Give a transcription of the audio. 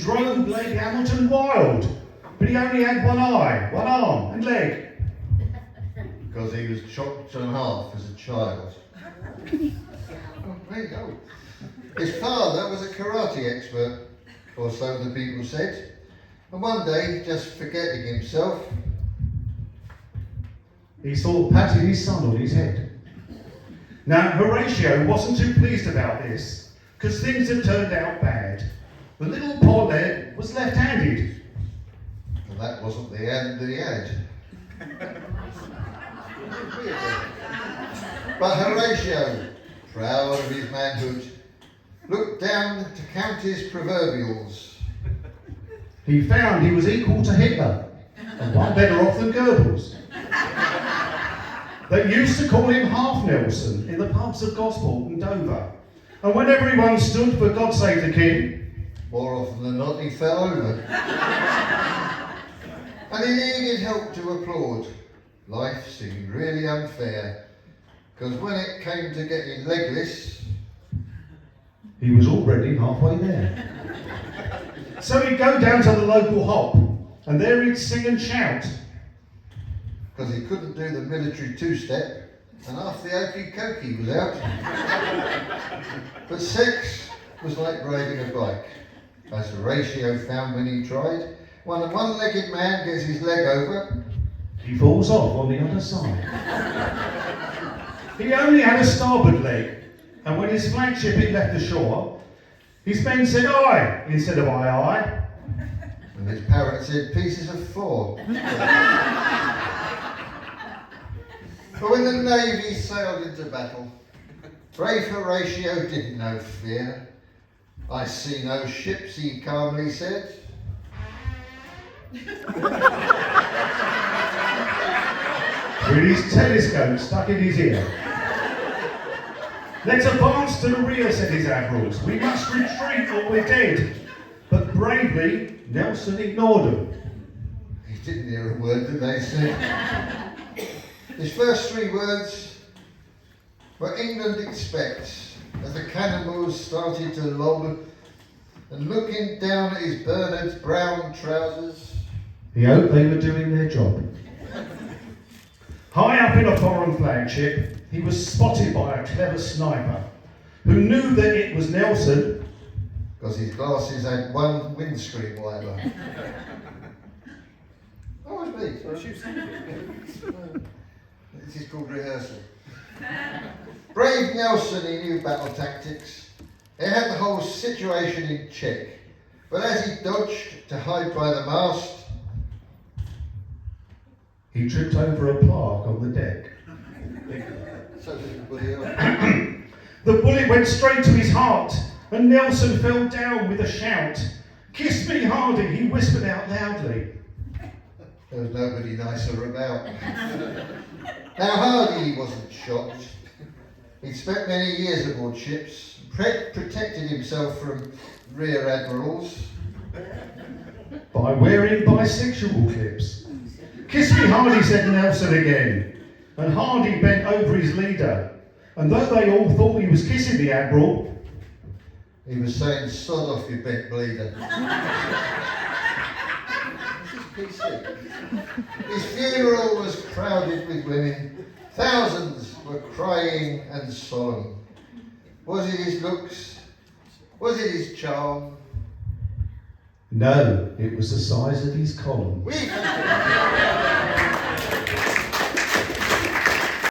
drove Lady Hamilton wild, but he only had one eye, one arm and leg. Because he was chopped in half as a child. Oh, there you go. His father was a karate expert, or so the people said. And one day, just forgetting himself, he saw patting his son on his head. Now, Horatio wasn't too pleased about this, because things had turned out bad. The little poor lad was left-handed. and that wasn't the hand that he had. But Horatio, proud of his manhood, looked down to count his proverbials. He found he was equal to Hitler, and one better off than Goebbels. They used to call him Half Nelson in the pubs of Gosport and Dover. And when everyone stood for God Save the King, More often than not, he fell over. And he needed help to applaud. Life seemed really unfair, because when it came to getting legless, he was already halfway there. So he'd go down to the local hop, and there he'd sing and shout. because he couldn't do the military two-step, and half the okey-cokey was out. But sex was like riding a bike, as Horatio found when he tried. When a one-legged man gets his leg over, he falls off on the other side. He only had a starboard leg, and when his flagship had left the shore, his men said aye instead of aye aye. and his parrot said pieces of 4. But when the Navy sailed into battle, brave Horatio didn't know fear. I see no ships, he calmly said. With his telescope stuck in his ear. Let's advance to the rear, said his admirals. We must retreat or we're dead. But bravely, Nelson ignored them. He didn't hear a word that they said. His first 3 words were England expects, as the cannonballs started to lob, and looking down at his Bernard's brown trousers, He hoped they were doing their job. High up in a foreign flagship, he was spotted by a clever sniper who knew that it was Nelson because his glasses had one windscreen wiper. Oh, it's me. This is called rehearsal. Brave Nelson, he knew battle tactics. He had the whole situation in check. But as he dodged to hide by the mast, he tripped over a plaque on the deck. so did everybody else. The bullet went straight to his heart, and Nelson fell down with a shout. "Kiss me, Hardy," he whispered out loudly. There was nobody nicer about. Now Hardy wasn't shocked. He'd spent many years aboard ships, protected himself from rear admirals by wearing bisexual clips. "Kiss me, Hardy," said Nelson again, and Hardy bent over his leader, and though they all thought he was kissing the admiral, he was saying, "Sod off, you bent bleeder." This is PC. His funeral was crowded with women. Thousands were crying and solemn. Was it his looks? Was it his charm? no, it was the size of his column. We